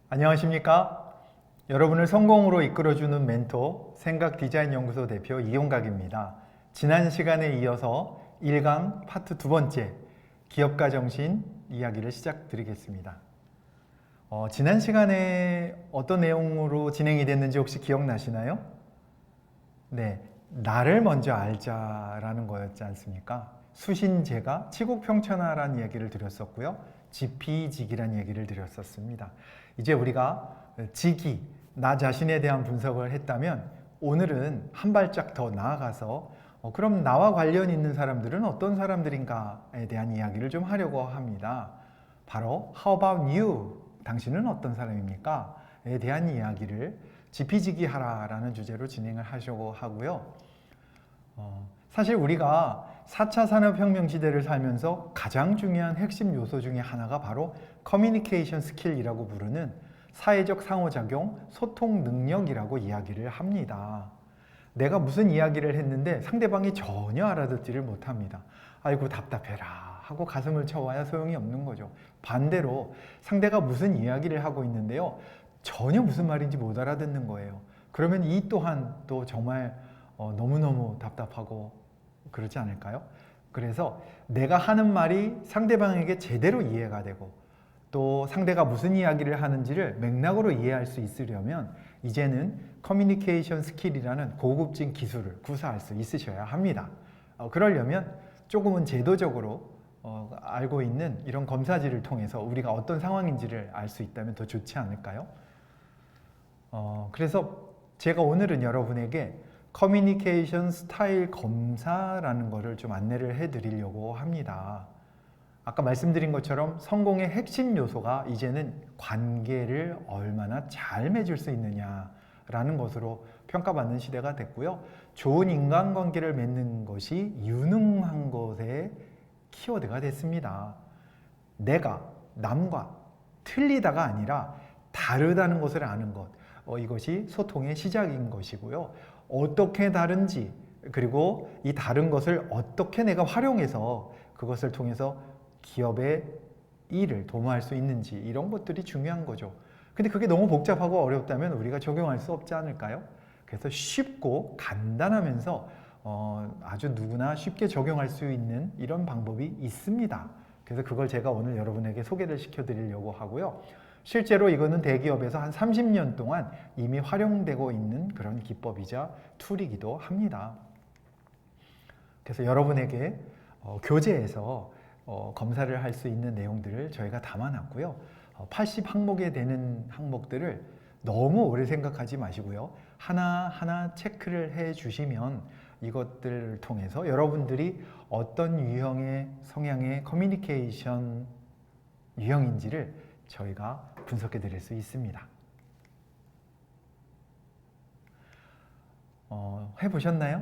안녕하십니까? 여러분을 성공으로 이끌어주는 멘토 생각디자인연구소 대표 이용각입니다. 지난 시간에 이어서 1강 파트 두 번째 기업가 정신 이야기를 시작드리겠습니다. 지난 시간에 어떤 내용으로 진행이 됐는지 혹시 기억나시나요? 네, 나를 먼저 알자라는 거였지 않습니까? 수신제가 치국평천하라는 얘기를 드렸었고요. 지피지기란 얘기를 드렸었습니다. 이제 우리가 지기, 나 자신에 대한 분석을 했다면 오늘은 한 발짝 더 나아가서 그럼 나와 관련 있는 사람들은 어떤 사람들인가에 대한 이야기를 좀 하려고 합니다. 바로 How about you? 당신은 어떤 사람입니까? 에 대한 이야기를 지피지기 하라라는 주제로 진행을 하려고 하고요. 사실 우리가 4차 산업혁명 시대를 살면서 가장 중요한 핵심 요소 중에 하나가 바로 커뮤니케이션 스킬이라고 부르는 사회적 상호작용, 소통 능력이라고 이야기를 합니다. 내가 무슨 이야기를 했는데 상대방이 전혀 알아듣지를 못합니다. 아이고 답답해라 하고 가슴을 쳐와야 소용이 없는 거죠. 반대로 상대가 무슨 이야기를 하고 있는데요. 전혀 무슨 말인지 못 알아듣는 거예요. 그러면 이 또한 또 정말 너무너무 답답하고 그렇지 않을까요? 그래서 내가 하는 말이 상대방에게 제대로 이해가 되고 또 상대가 무슨 이야기를 하는지를 맥락으로 이해할 수 있으려면 이제는 커뮤니케이션 스킬이라는 고급진 기술을 구사할 수 있으셔야 합니다. 그러려면 조금은 제도적으로 알고 있는 이런 검사지를 통해서 우리가 어떤 상황인지를 알 수 있다면 더 좋지 않을까요? 그래서 제가 오늘은 여러분에게 커뮤니케이션 스타일 검사라는 거를 좀 안내를 해드리려고 합니다. 아까 말씀드린 것처럼 성공의 핵심 요소가 이제는 관계를 얼마나 잘 맺을 수 있느냐라는 것으로 평가받는 시대가 됐고요. 좋은 인간관계를 맺는 것이 유능한 것의 키워드가 됐습니다. 내가 남과 틀리다가 아니라 다르다는 것을 아는 것, 이것이 소통의 시작인 것이고요. 어떻게 다른지 그리고 이 다른 것을 어떻게 내가 활용해서 그것을 통해서 기업의 일을 도모할 수 있는지 이런 것들이 중요한 거죠. 근데 그게 너무 복잡하고 어렵다면 우리가 적용할 수 없지 않을까요? 그래서 쉽고 간단하면서 아주 누구나 쉽게 적용할 수 있는 이런 방법이 있습니다. 그래서 그걸 제가 오늘 여러분에게 소개를 시켜드리려고 하고요. 실제로 이거는 대기업에서 한 30년 동안 이미 활용되고 있는 그런 기법이자 툴이기도 합니다. 그래서 여러분에게 교재에서 검사를 할 수 있는 내용들을 저희가 담아놨고요. 80항목에 되는 항목들을 너무 오래 생각하지 마시고요. 하나하나 체크를 해 주시면 이것들을 통해서 여러분들이 어떤 유형의 성향의 커뮤니케이션 유형인지를 저희가 분석해 드릴 수 있습니다. 해보셨나요?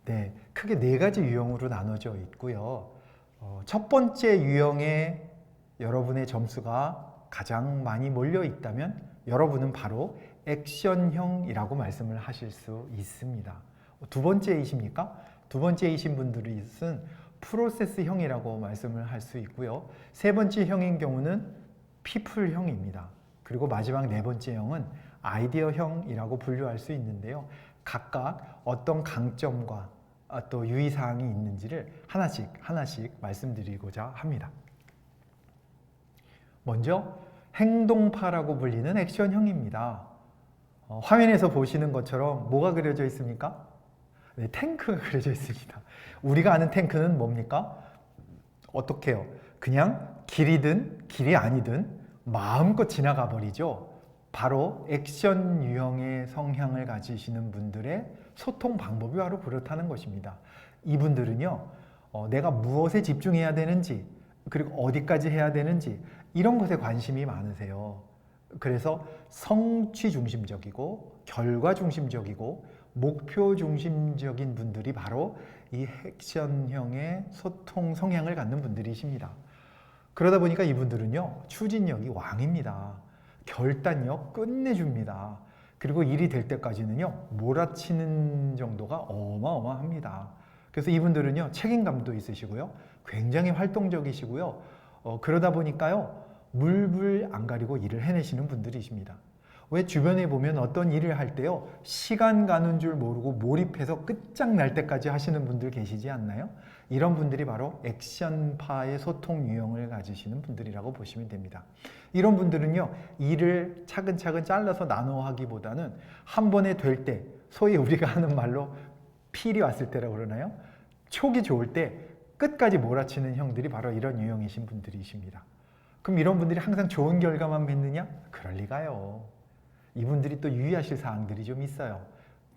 네, 크게 네 가지 유형으로 나눠져 있고요. 첫 번째 유형에 여러분의 점수가 가장 많이 몰려 있다면 여러분은 바로 액션형이라고 말씀을 하실 수 있습니다. 두 번째이십니까? 두 번째이신 분들이 쓴 프로세스형이라고 말씀을 할 수 있고요. 세 번째 형인 경우는 피플형입니다. 그리고 마지막 네 번째 형은 아이디어형이라고 분류할 수 있는데요. 각각 어떤 강점과 또 유의사항이 있는지를 하나씩 말씀드리고자 합니다. 먼저 행동파라고 불리는 액션형입니다. 화면에서 보시는 것처럼 뭐가 그려져 있습니까? 네, 탱크가 그려져 있습니다. 우리가 아는 탱크는 뭡니까? 어떻게 해요? 그냥 길이든 길이 아니든 마음껏 지나가 버리죠. 바로 액션 유형의 성향을 가지시는 분들의 소통 방법이 바로 그렇다는 것입니다. 이분들은요, 내가 무엇에 집중해야 되는지 그리고 어디까지 해야 되는지 이런 것에 관심이 많으세요. 그래서 성취 중심적이고 결과 중심적이고 목표 중심적인 분들이 바로 이 액션형의 소통 성향을 갖는 분들이십니다. 그러다 보니까 이분들은요, 추진력이 왕입니다. 결단력 끝내줍니다. 그리고 일이 될 때까지는요, 몰아치는 정도가 어마어마합니다. 그래서 이분들은요, 책임감도 있으시고요, 굉장히 활동적이시고요, 그러다 보니까요, 물불 안 가리고 일을 해내시는 분들이십니다. 왜 주변에 보면 어떤 일을 할 때요, 시간 가는 줄 모르고 몰입해서 끝장날 때까지 하시는 분들 계시지 않나요? 이런 분들이 바로 액션파의 소통 유형을 가지시는 분들이라고 보시면 됩니다. 이런 분들은요, 일을 차근차근 잘라서 나눠 하기보다는 한 번에 될 때, 소위 우리가 하는 말로 필이 왔을 때라고 그러나요? 촉이 좋을 때 끝까지 몰아치는 형들이 바로 이런 유형이신 분들이십니다. 그럼 이런 분들이 항상 좋은 결과만 맺느냐? 그럴 리가요. 이분들이 또 유의하실 사항들이 좀 있어요.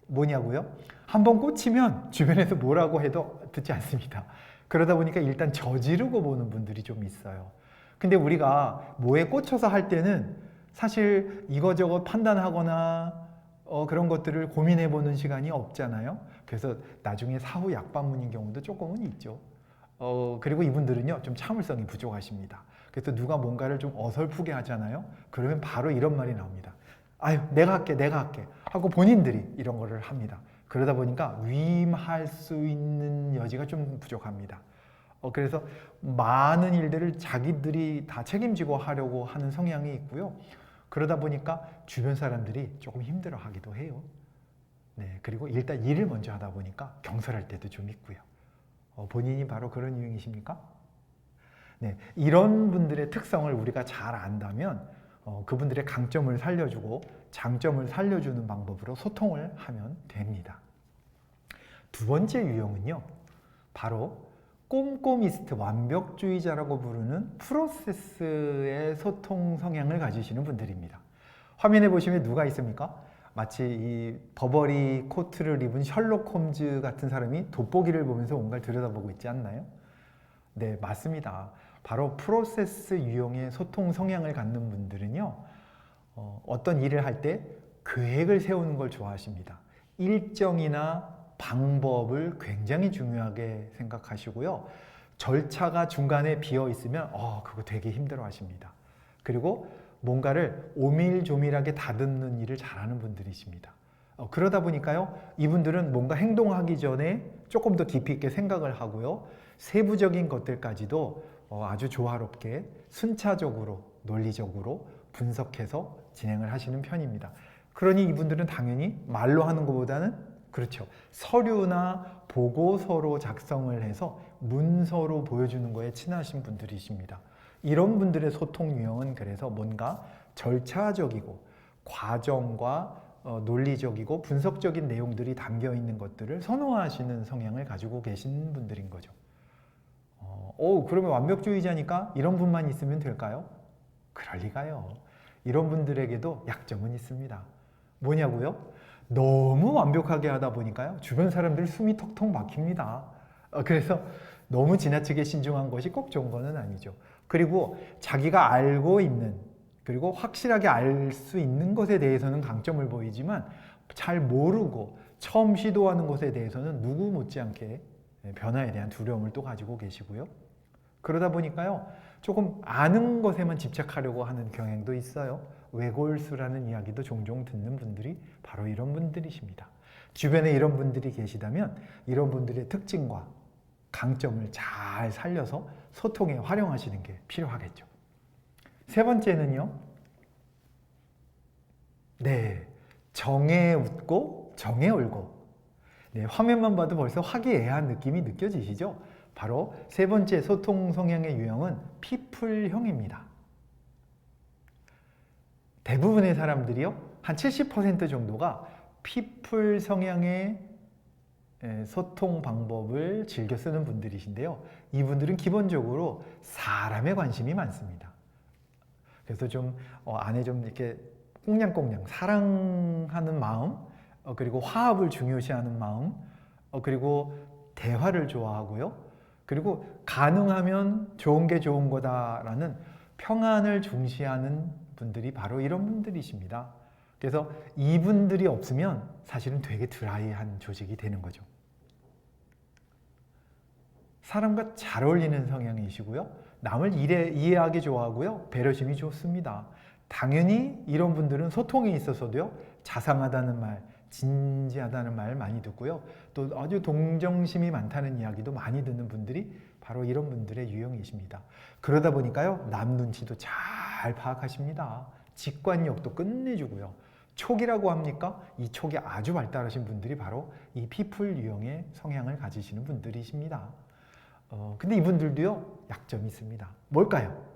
뭐냐고요? 한번 꽂히면 주변에서 뭐라고 해도 듣지 않습니다. 그러다 보니까 일단 저지르고 보는 분들이 좀 있어요. 근데 우리가 뭐에 꽂혀서 할 때는 사실 이거저거 판단하거나 그런 것들을 고민해 보는 시간이 없잖아요. 그래서 나중에 사후 약방문인 경우도 조금은 있죠. 그리고 이분들은요, 좀 참을성이 부족하십니다. 그래서 누가 뭔가를 좀 어설프게 하잖아요. 그러면 바로 이런 말이 나옵니다. 아유, 내가 할게 하고 본인들이 이런 거를 합니다. 그러다 보니까 위임할 수 있는 여지가 좀 부족합니다. 그래서 많은 일들을 자기들이 다 책임지고 하려고 하는 성향이 있고요. 그러다 보니까 주변 사람들이 조금 힘들어 하기도 해요. 네, 그리고 일단 일을 먼저 하다 보니까 경솔할 때도 좀 있고요. 본인이 바로 그런 유형이십니까? 네, 이런 분들의 특성을 우리가 잘 안다면 그분들의 강점을 살려주고 장점을 살려주는 방법으로 소통을 하면 됩니다. 두 번째 유형은요, 바로 꼼꼼이스트 완벽주의자라고 부르는 프로세스의 소통 성향을 가지시는 분들입니다. 화면에 보시면 누가 있습니까? 마치 이 버버리 코트를 입은 셜록 홈즈 같은 사람이 돋보기를 보면서 뭔가를 들여다보고 있지 않나요? 네, 맞습니다. 바로 프로세스 유형의 소통 성향을 갖는 분들은요, 어떤 일을 할 때 계획을 세우는 걸 좋아하십니다. 일정이나 방법을 굉장히 중요하게 생각하시고요. 절차가 중간에 비어 있으면 그거 되게 힘들어 하십니다. 그리고 뭔가를 오밀조밀하게 다듬는 일을 잘하는 분들이십니다. 그러다 보니까요, 이분들은 뭔가 행동하기 전에 조금 더 깊이 있게 생각을 하고요. 세부적인 것들까지도 아주 조화롭게 순차적으로 논리적으로 분석해서 진행을 하시는 편입니다. 그러니 이분들은 당연히 말로 하는 것보다는 그렇죠, 서류나 보고서로 작성을 해서 문서로 보여주는 거에 친하신 분들이십니다. 이런 분들의 소통 유형은 그래서 뭔가 절차적이고 과정과 논리적이고 분석적인 내용들이 담겨 있는 것들을 선호하시는 성향을 가지고 계신 분들인 거죠. 그러면 완벽주의자니까 이런 분만 있으면 될까요? 그럴 리가요. 이런 분들에게도 약점은 있습니다. 뭐냐고요? 너무 완벽하게 하다 보니까요, 주변 사람들 숨이 턱턱 막힙니다. 그래서 너무 지나치게 신중한 것이 꼭 좋은 것은 아니죠. 그리고 자기가 알고 있는, 그리고 확실하게 알 수 있는 것에 대해서는 강점을 보이지만 잘 모르고 처음 시도하는 것에 대해서는 누구 못지않게 변화에 대한 두려움을 또 가지고 계시고요. 그러다 보니까요, 조금 아는 것에만 집착하려고 하는 경향도 있어요. 외골수라는 이야기도 종종 듣는 분들이 바로 이런 분들이십니다. 주변에 이런 분들이 계시다면 이런 분들의 특징과 강점을 잘 살려서 소통에 활용하시는 게 필요하겠죠. 세 번째는요, 네, 정에 웃고 정에 울고. 네, 화면만 봐도 벌써 화기애애한 느낌이 느껴지시죠? 바로 세 번째 소통 성향의 유형은 피플형입니다. 대부분의 사람들이요, 한 70% 정도가 피플 성향의 소통 방법을 즐겨 쓰는 분들이신데요. 이분들은 기본적으로 사람에 관심이 많습니다. 그래서 좀 안에 좀 이렇게 꽁냥꽁냥 사랑하는 마음, 그리고 화합을 중요시하는 마음, 그리고 대화를 좋아하고요. 그리고 가능하면 좋은 게 좋은 거다라는 평안을 중시하는 분들이 바로 이런 분들이십니다. 그래서 이분들이 없으면 사실은 되게 드라이한 조직이 되는 거죠. 사람과 잘 어울리는 성향이시고요. 남을 이해하기 좋아하고요. 배려심이 좋습니다. 당연히 이런 분들은 소통에 있어서도요, 자상하다는 말, 진지하다는 말 많이 듣고요. 또 아주 동정심이 많다는 이야기도 많이 듣는 분들이 바로 이런 분들의 유형이십니다. 그러다 보니까요, 남 눈치도 잘 파악하십니다. 직관력도 끝내주고요. 촉이라고 합니까? 이 촉이 아주 발달하신 분들이 바로 이 피플 유형의 성향을 가지시는 분들이십니다. 근데 이분들도요, 약점이 있습니다. 뭘까요?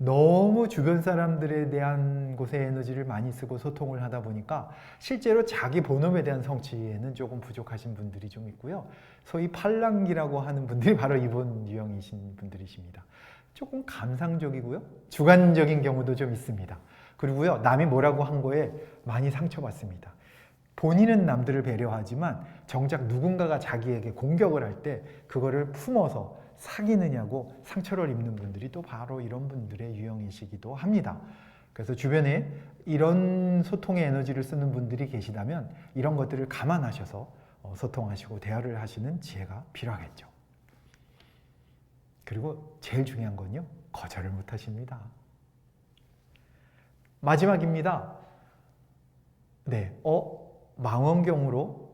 너무 주변 사람들에 대한 곳에 에너지를 많이 쓰고 소통을 하다 보니까 실제로 자기 본업에 대한 성취에는 조금 부족하신 분들이 좀 있고요. 소위 팔랑귀라고 하는 분들이 바로 이번 유형이신 분들이십니다. 조금 감상적이고요. 주관적인 경우도 좀 있습니다. 그리고요, 남이 뭐라고 한 거에 많이 상처받습니다. 본인은 남들을 배려하지만 정작 누군가가 자기에게 공격을 할 때 그거를 품어서 사귀느냐고 상처를 입는 분들이 또 바로 이런 분들의 유형이시기도 합니다. 그래서 주변에 이런 소통의 에너지를 쓰는 분들이 계시다면 이런 것들을 감안하셔서 소통하시고 대화를 하시는 지혜가 필요하겠죠. 그리고 제일 중요한 건요, 거절을 못 하십니다. 마지막입니다. 네, 망원경으로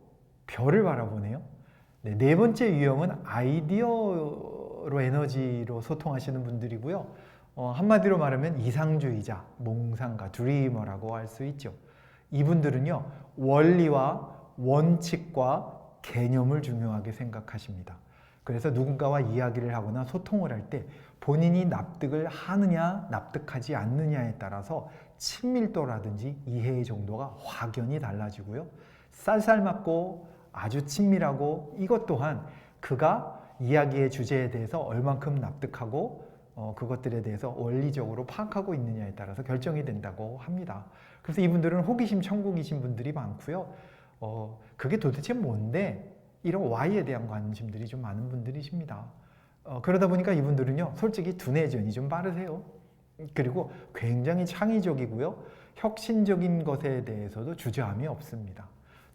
별을 바라보네요. 네 번째 유형은 아이디어로 에너지로 소통하시는 분들이고요. 한마디로 말하면 이상주의자, 몽상가, 드리머라고 할 수 있죠. 이분들은요, 원리와 원칙과 개념을 중요하게 생각하십니다. 그래서 누군가와 이야기를 하거나 소통을 할 때 본인이 납득을 하느냐 납득하지 않느냐에 따라서 친밀도라든지 이해의 정도가 확연히 달라지고요. 쌀쌀맞고 아주 친밀하고 이것 또한 그가 이야기의 주제에 대해서 얼만큼 납득하고 그것들에 대해서 원리적으로 파악하고 있느냐에 따라서 결정이 된다고 합니다. 그래서 이분들은 호기심 천국이신 분들이 많고요. 그게 도대체 뭔데? 이런 Y에 대한 관심들이 좀 많은 분들이십니다. 그러다 보니까 이분들은요, 솔직히 두뇌전이 좀 빠르세요. 그리고 굉장히 창의적이고요. 혁신적인 것에 대해서도 주저함이 없습니다.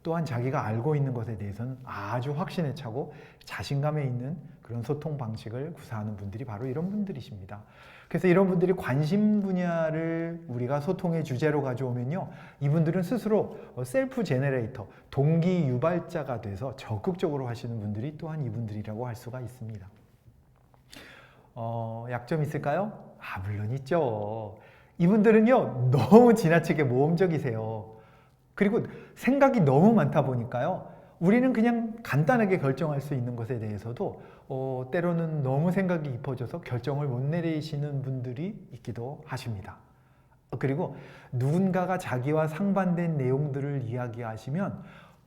또한 자기가 알고 있는 것에 대해서는 아주 확신에 차고 자신감에 있는 그런 소통 방식을 구사하는 분들이 바로 이런 분들이십니다. 그래서 이런 분들이 관심 분야를 우리가 소통의 주제로 가져오면요, 이분들은 스스로 셀프 제너레이터, 동기 유발자가 돼서 적극적으로 하시는 분들이 또한 이분들이라고 할 수가 있습니다. 약점 있을까요? 물론 있죠. 이분들은요, 너무 지나치게 모험적이세요. 그리고 생각이 너무 많다 보니까요, 우리는 그냥 간단하게 결정할 수 있는 것에 대해서도 때로는 너무 생각이 깊어져서 결정을 못 내리시는 분들이 있기도 하십니다. 그리고 누군가가 자기와 상반된 내용들을 이야기하시면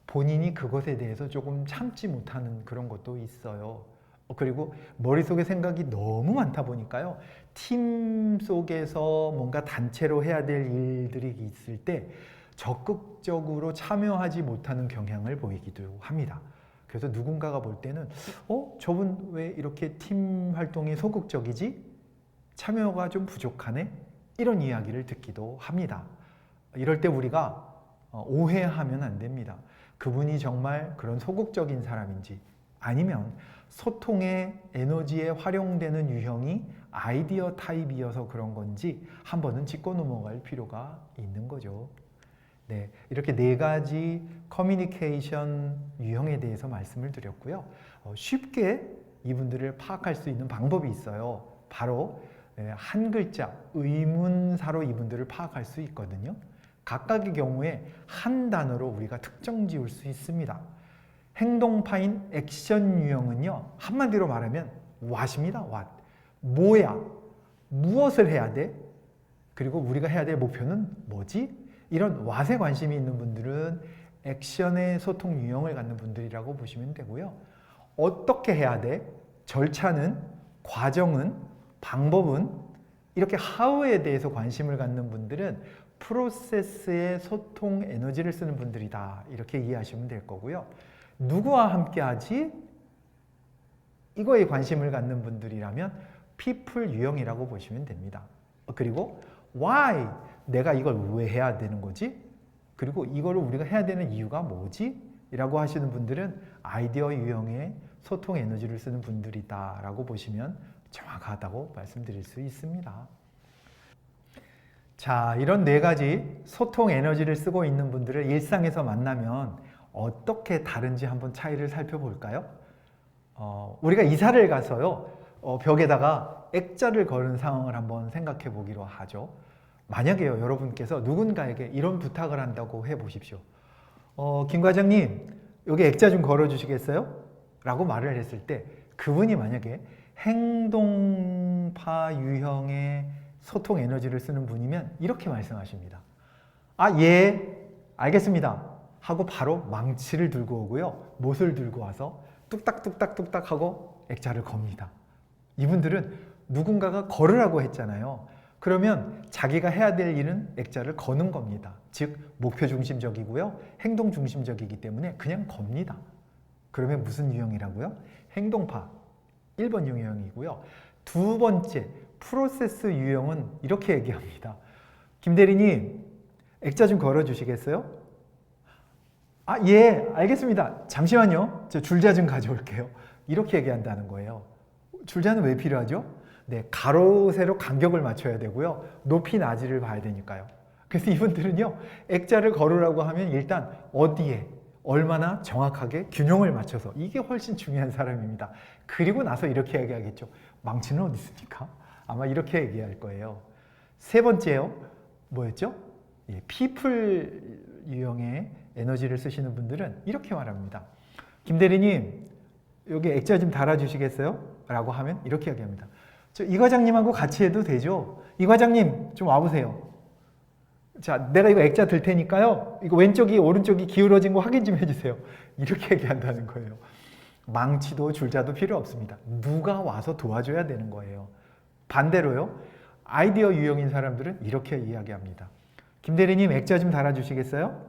본인이 그것에 대해서 조금 참지 못하는 그런 것도 있어요. 그리고 머릿속에 생각이 너무 많다 보니까요, 팀 속에서 뭔가 단체로 해야 될 일들이 있을 때 적극적으로 참여하지 못하는 경향을 보이기도 합니다. 그래서 누군가가 볼 때는 저분 왜 이렇게 팀 활동에 소극적이지? 참여가 좀 부족하네? 이런 이야기를 듣기도 합니다. 이럴 때 우리가 오해하면 안 됩니다. 그분이 정말 그런 소극적인 사람인지 아니면 소통의 에너지에 활용되는 유형이 아이디어 타입이어서 그런 건지 한 번은 짚고 넘어갈 필요가 있는 거죠. 네, 이렇게 4가지 커뮤니케이션 유형에 대해서 말씀을 드렸고요. 쉽게 이분들을 파악할 수 있는 방법이 있어요. 바로 한 글자, 의문사로 이분들을 파악할 수 있거든요. 각각의 경우에 한 단어로 우리가 특정 지을 수 있습니다. 행동파인 액션 유형은요, 한마디로 말하면 what입니다. what. 뭐야? 무엇을 해야 돼? 그리고 우리가 해야 될 목표는 뭐지? 이런 what에 관심이 있는 분들은 액션의 소통 유형을 갖는 분들이라고 보시면 되고요. 어떻게 해야 돼? 절차는, 과정은, 방법은, 이렇게 how에 대해서 관심을 갖는 분들은 프로세스의 소통 에너지를 쓰는 분들이다. 이렇게 이해하시면 될 거고요. 누구와 함께 하지? 이거에 관심을 갖는 분들이라면 people 유형이라고 보시면 됩니다. 그리고 why? 내가 이걸 왜 해야 되는 거지? 그리고 이거를 우리가 해야 되는 이유가 뭐지? 라고 하시는 분들은 아이디어 유형의 소통 에너지를 쓰는 분들이다 라고 보시면 정확하다고 말씀드릴 수 있습니다. 자, 이런 4가지 소통 에너지를 쓰고 있는 분들을 일상에서 만나면 어떻게 다른지 한번 차이를 살펴볼까요? 우리가 이사를 가서요, 벽에다가 액자를 걸은 상황을 한번 생각해 보기로 하죠. 만약에요, 여러분께서 누군가에게 이런 부탁을 한다고 해 보십시오. 김 과장님, 여기 액자 좀 걸어 주시겠어요? 라고 말을 했을 때 그분이 만약에 행동파 유형의 소통 에너지를 쓰는 분이면 이렇게 말씀하십니다. 아, 예, 알겠습니다. 하고 바로 망치를 들고 오고요. 못을 들고 와서 뚝딱뚝딱뚝딱 하고 액자를 겁니다. 이분들은 누군가가 걸으라고 했잖아요. 그러면 자기가 해야 될 일은 액자를 거는 겁니다. 즉 목표 중심적이고요. 행동 중심적이기 때문에 그냥 겁니다. 그러면 무슨 유형이라고요? 행동파 1번 유형이고요. 두 번째 프로세스 유형은 이렇게 얘기합니다. 김 대리님, 액자 좀 걸어 주시겠어요? 아, 예, 알겠습니다. 잠시만요. 저 줄자 좀 가져올게요. 이렇게 얘기한다는 거예요. 줄자는 왜 필요하죠? 네, 가로, 세로 간격을 맞춰야 되고요. 높이, 낮이를 봐야 되니까요. 그래서 이분들은요, 액자를 걸으라고 하면 일단 어디에, 얼마나 정확하게 균형을 맞춰서 이게 훨씬 중요한 사람입니다. 그리고 나서 이렇게 얘기하겠죠. 망치는 어디 있습니까? 아마 이렇게 얘기할 거예요. 세 번째요. 뭐였죠? 예, 피플 유형의 에너지를 쓰시는 분들은 이렇게 말합니다. 김 대리님, 여기 액자 좀 달아주시겠어요? 라고 하면 이렇게 얘기합니다. 이 과장님하고 같이 해도 되죠? 이 과장님 좀 와보세요. 자, 내가 이거 액자 들 테니까요. 이거 왼쪽이 오른쪽이 기울어진 거 확인 좀 해주세요. 이렇게 얘기한다는 거예요. 망치도 줄자도 필요 없습니다. 누가 와서 도와줘야 되는 거예요. 반대로요. 아이디어 유형인 사람들은 이렇게 이야기합니다. 김 대리님 액자 좀 달아주시겠어요?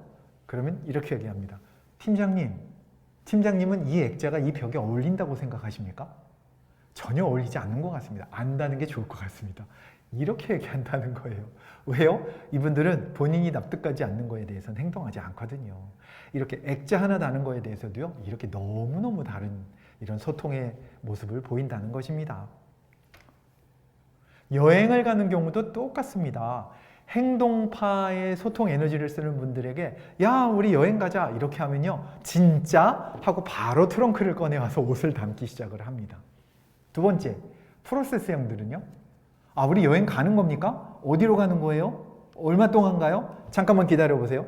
그러면 이렇게 얘기합니다. 팀장님은 이 액자가 이 벽에 어울린다고 생각하십니까? 전혀 어울리지 않는 것 같습니다. 안다는 게 좋을 것 같습니다. 이렇게 얘기한다는 거예요. 왜요? 이분들은 본인이 납득하지 않는 거에 대해서는 행동하지 않거든요. 이렇게 액자 하나 다는 거에 대해서도요, 이렇게 너무너무 다른 이런 소통의 모습을 보인다는 것입니다. 여행을 가는 경우도 똑같습니다. 행동파의 소통 에너지를 쓰는 분들에게 야, 우리 여행 가자 이렇게 하면요, 진짜? 하고 바로 트렁크를 꺼내와서 옷을 담기 시작을 합니다. 두 번째, 프로세스형들은요, 아, 우리 여행 가는 겁니까? 어디로 가는 거예요? 얼마 동안 가요? 잠깐만 기다려 보세요.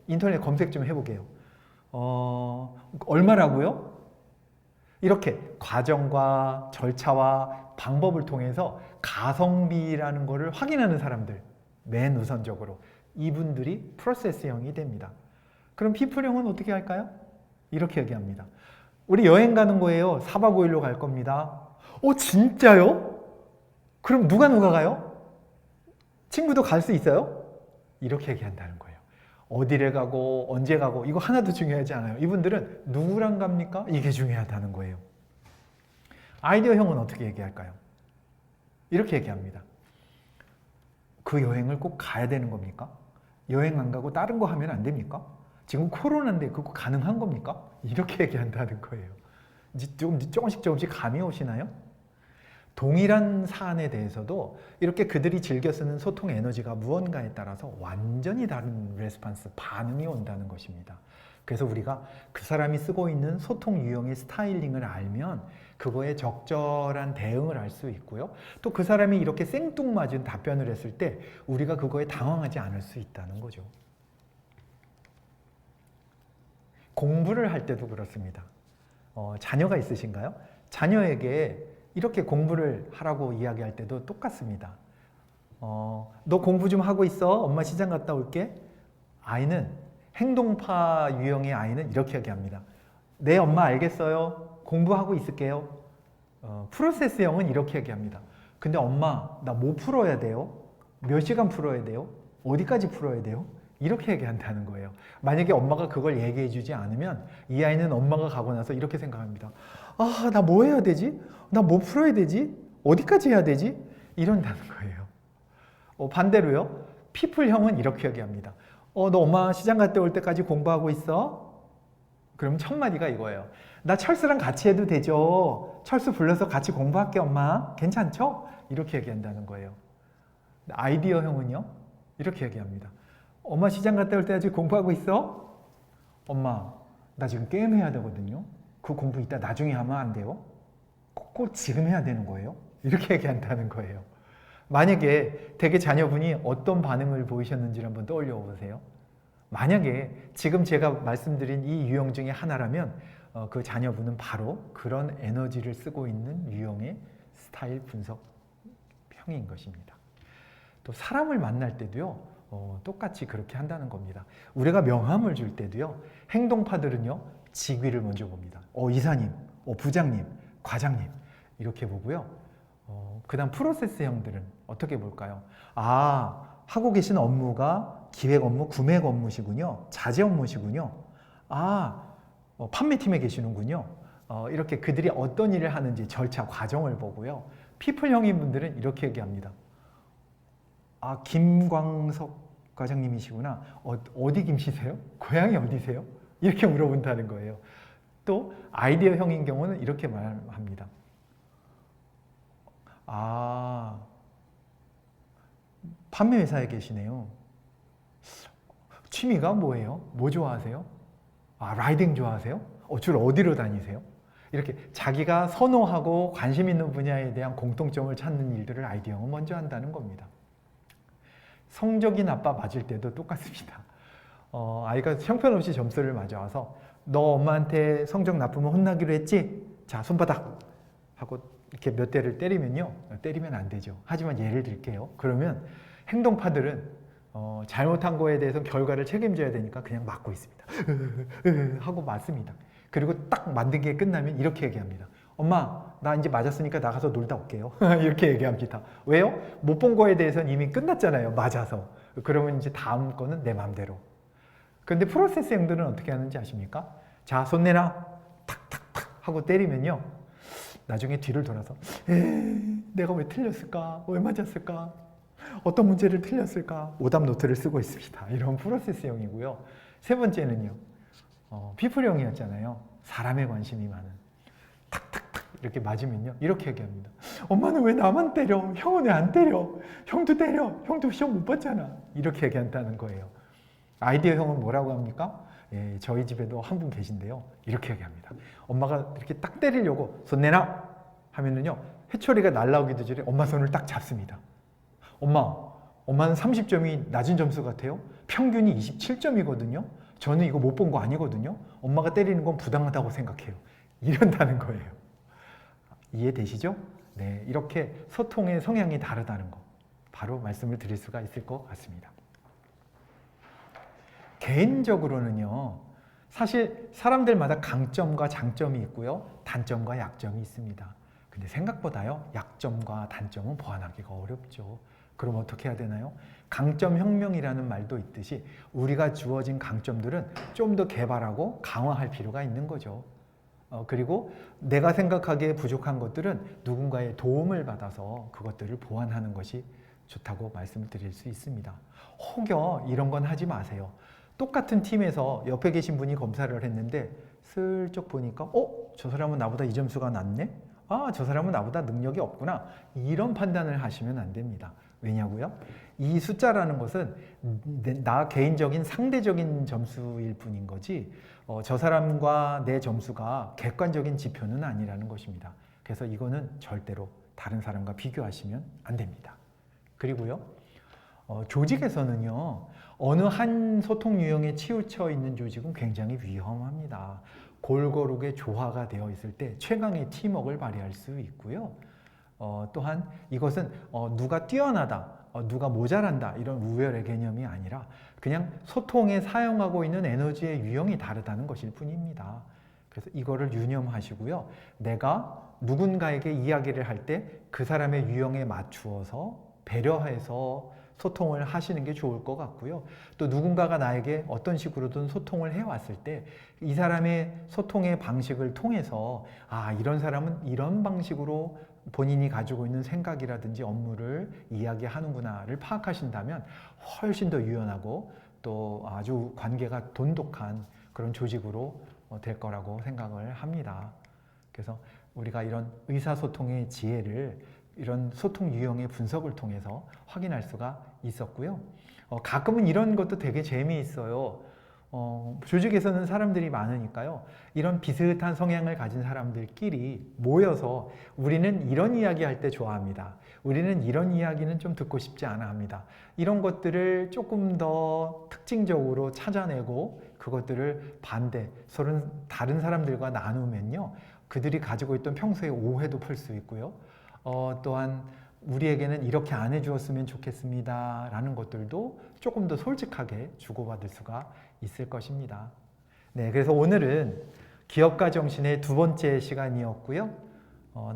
인터넷 검색 좀 해보게요. 얼마라고요? 이렇게 과정과 절차와 방법을 통해서 가성비라는 것을 확인하는 사람들, 맨 우선적으로 이분들이 프로세스형이 됩니다. 그럼 피플형은 어떻게 할까요? 이렇게 얘기합니다. 우리 여행 가는 거예요. 4박 5일로 갈 겁니다. 진짜요? 그럼 누가 가요? 친구도 갈 수 있어요? 이렇게 얘기한다는 거예요. 어디를 가고 언제 가고 이거 하나도 중요하지 않아요. 이분들은 누구랑 갑니까? 이게 중요하다는 거예요. 아이디어형은 어떻게 얘기할까요? 이렇게 얘기합니다. 그 여행을 꼭 가야 되는 겁니까? 여행 안 가고 다른 거 하면 안 됩니까? 지금 코로나인데 그거 가능한 겁니까? 이렇게 얘기한다는 거예요. 조금씩 감이 오시나요? 동일한 사안에 대해서도 이렇게 그들이 즐겨 쓰는 소통 에너지가 무언가에 따라서 완전히 다른 레스판스, 반응이 온다는 것입니다. 그래서 우리가 그 사람이 쓰고 있는 소통 유형의 스타일링을 알면 그거에 적절한 대응을 할 수 있고요. 또 그 사람이 이렇게 생뚱맞은 답변을 했을 때 우리가 그거에 당황하지 않을 수 있다는 거죠. 공부를 할 때도 그렇습니다. 자녀가 있으신가요? 자녀에게 이렇게 공부를 하라고 이야기할 때도 똑같습니다. 너 공부 좀 하고 있어. 엄마 시장 갔다 올게. 아이는, 행동파 유형의 아이는 이렇게 얘기합니다. 네, 엄마 알겠어요. 공부하고 있을게요. 프로세스형은 이렇게 얘기합니다. 근데 엄마, 나 뭐 풀어야 돼요? 몇 시간 풀어야 돼요? 어디까지 풀어야 돼요? 이렇게 얘기한다는 거예요. 만약에 엄마가 그걸 얘기해 주지 않으면 이 아이는 엄마가 가고 나서 이렇게 생각합니다. 아, 나 뭐 해야 되지? 나 뭐 풀어야 되지? 어디까지 해야 되지? 이런다는 거예요. 반대로요. 피플형은 이렇게 얘기합니다. 너 엄마 시장 갔다 올 때까지 공부하고 있어? 그럼 첫 마디가 이거예요. 나 철수랑 같이 해도 되죠? 철수 불러서 같이 공부할게 엄마. 괜찮죠? 이렇게 얘기한다는 거예요. 아이디어형은요. 이렇게 얘기합니다. 엄마 시장 갔다 올 때까지 공부하고 있어? 엄마, 나 지금 게임해야 되거든요. 그 공부 이따 나중에 하면 안 돼요? 꼭 지금 해야 되는 거예요? 이렇게 얘기한다는 거예요. 만약에 대개 자녀분이 어떤 반응을 보이셨는지를 한번 떠올려 보세요. 만약에 지금 제가 말씀드린 이 유형 중에 하나라면 그 자녀분은 바로 그런 에너지를 쓰고 있는 유형의 스타일 분석형인 것입니다. 또 사람을 만날 때도요, 똑같이 그렇게 한다는 겁니다. 우리가 명함을 줄 때도요, 행동파들은요, 직위를 먼저 봅니다. 이사님, 부장님, 과장님 이렇게 보고요. 그 다음 프로세스형들은 어떻게 볼까요? 하고 계신 업무가 기획 업무, 구매 업무시군요. 자재 업무시군요. 판매팀에 계시는군요. 이렇게 그들이 어떤 일을 하는지 절차, 과정을 보고요. 피플형인 분들은 이렇게 얘기합니다. 김광석 과장님이시구나. 어디 김씨세요? 고향이 어디세요? 이렇게 물어본다는 거예요. 또 아이디어형인 경우는 이렇게 말합니다. 판매회사에 계시네요. 취미가 뭐예요? 뭐 좋아하세요? 라이딩 좋아하세요? 주로 어디로 다니세요? 이렇게 자기가 선호하고 관심 있는 분야에 대한 공통점을 찾는 일들을 아이디어형은 먼저 한다는 겁니다. 성적이 나빠 맞을 때도 똑같습니다. 아이가 형편없이 점수를 맞아와서 너 엄마한테 성적 나쁘면 혼나기로 했지? 자, 손바닥! 하고 이렇게 몇 대를 때리면요. 때리면 안 되죠. 하지만 예를 들게요. 그러면 행동파들은 잘못한 거에 대해서 결과를 책임져야 되니까 그냥 맞고 있습니다. 하고 맞습니다. 그리고 딱 만든 게 끝나면 이렇게 얘기합니다. 엄마, 나 이제 맞았으니까 나가서 놀다 올게요. 이렇게 얘기합니다. 왜요? 못 본 거에 대해서는 이미 끝났잖아요. 맞아서. 그러면 이제 다음 거는 내 맘대로. 근데 프로세스형들은 어떻게 하는지 아십니까? 자, 손 내놔. 탁탁탁 하고 때리면요. 나중에 뒤를 돌아서 내가 왜 틀렸을까? 왜 맞았을까? 어떤 문제를 틀렸을까? 오답 노트를 쓰고 있습니다. 이런 프로세스형이고요. 세 번째는요. 피플형이었잖아요. 사람에 관심이 많은. 탁탁탁 이렇게 맞으면요. 이렇게 얘기합니다. 엄마는 왜 나만 때려? 형은 왜 안 때려? 형도 때려. 형도 시험 못 봤잖아. 이렇게 얘기한다는 거예요. 아이디어형은 뭐라고 합니까? 저희 집에도 한 분 계신데요. 이렇게 얘기합니다. 엄마가 이렇게 딱 때리려고 손 내놔 하면은요. 회초리가 날라오기도 전에 엄마 손을 딱 잡습니다. 엄마는 30점이 낮은 점수 같아요? 평균이 27점이거든요? 저는 이거 못 본 거 아니거든요? 엄마가 때리는 건 부당하다고 생각해요. 이런다는 거예요. 이해되시죠? 네, 이렇게 소통의 성향이 다르다는 거 바로 말씀을 드릴 수가 있을 것 같습니다. 개인적으로는요, 사실 사람들마다 강점과 장점이 있고요, 단점과 약점이 있습니다. 근데 생각보다요, 약점과 단점은 보완하기가 어렵죠. 그럼 어떻게 해야 되나요? 강점혁명이라는 말도 있듯이 우리가 주어진 강점들은 좀 더 개발하고 강화할 필요가 있는 거죠. 그리고 내가 생각하기에 부족한 것들은 누군가의 도움을 받아서 그것들을 보완하는 것이 좋다고 말씀을 드릴 수 있습니다. 혹여 이런 건 하지 마세요. 똑같은 팀에서 옆에 계신 분이 검사를 했는데 슬쩍 보니까 저 사람은 나보다 이 점수가 낮네? 저 사람은 나보다 능력이 없구나. 이런 판단을 하시면 안 됩니다. 왜냐고요? 이 숫자라는 것은 나 개인적인 상대적인 점수일 뿐인 거지 저 사람과 내 점수가 객관적인 지표는 아니라는 것입니다. 그래서 이거는 절대로 다른 사람과 비교하시면 안 됩니다. 그리고요, 조직에서는요, 어느 한 소통 유형에 치우쳐 있는 조직은 굉장히 위험합니다. 골고루게 조화가 되어 있을 때 최강의 팀워크를 발휘할 수 있고요. 또한 이것은 누가 뛰어나다, 누가 모자란다 이런 우열의 개념이 아니라 그냥 소통에 사용하고 있는 에너지의 유형이 다르다는 것일 뿐입니다. 그래서 이거를 유념하시고요. 내가 누군가에게 이야기를 할 때 그 사람의 유형에 맞추어서 배려해서 소통을 하시는 게 좋을 것 같고요. 또 누군가가 나에게 어떤 식으로든 소통을 해왔을 때 이 사람의 소통의 방식을 통해서 이런 사람은 이런 방식으로 본인이 가지고 있는 생각이라든지 업무를 이야기하는구나를 파악하신다면 훨씬 더 유연하고 또 아주 관계가 돈독한 그런 조직으로 될 거라고 생각을 합니다. 그래서 우리가 이런 의사소통의 지혜를 이런 소통 유형의 분석을 통해서 확인할 수가 있었고요. 가끔은 이런 것도 되게 재미있어요. 조직에서는 사람들이 많으니까요. 이런 비슷한 성향을 가진 사람들끼리 모여서 우리는 이런 이야기 할 때 좋아합니다. 우리는 이런 이야기는 좀 듣고 싶지 않아 합니다. 이런 것들을 조금 더 특징적으로 찾아내고 그것들을 서로 다른 사람들과 나누면요. 그들이 가지고 있던 평소의 오해도 풀 수 있고요. 또한 우리에게는 이렇게 안 해주었으면 좋겠습니다 라는 것들도 조금 더 솔직하게 주고받을 수가 있을 것입니다. 네, 그래서 오늘은 기업가 정신의 두 번째 시간이었고요.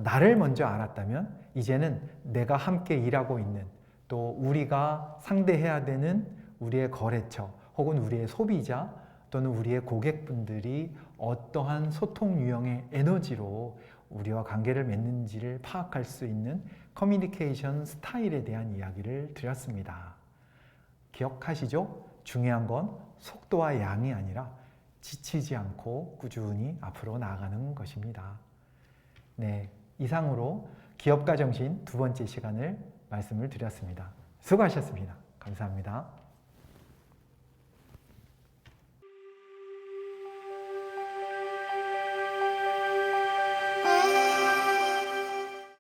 나를 먼저 알았다면 이제는 내가 함께 일하고 있는 또 우리가 상대해야 되는 우리의 거래처 혹은 우리의 소비자 또는 우리의 고객분들이 어떠한 소통 유형의 에너지로 우리와 관계를 맺는지를 파악할 수 있는 커뮤니케이션 스타일에 대한 이야기를 드렸습니다. 기억하시죠? 중요한 건 속도와 양이 아니라 지치지 않고 꾸준히 앞으로 나아가는 것입니다. 네, 이상으로 기업가 정신 두 번째 시간을 말씀을 드렸습니다. 수고하셨습니다. 감사합니다.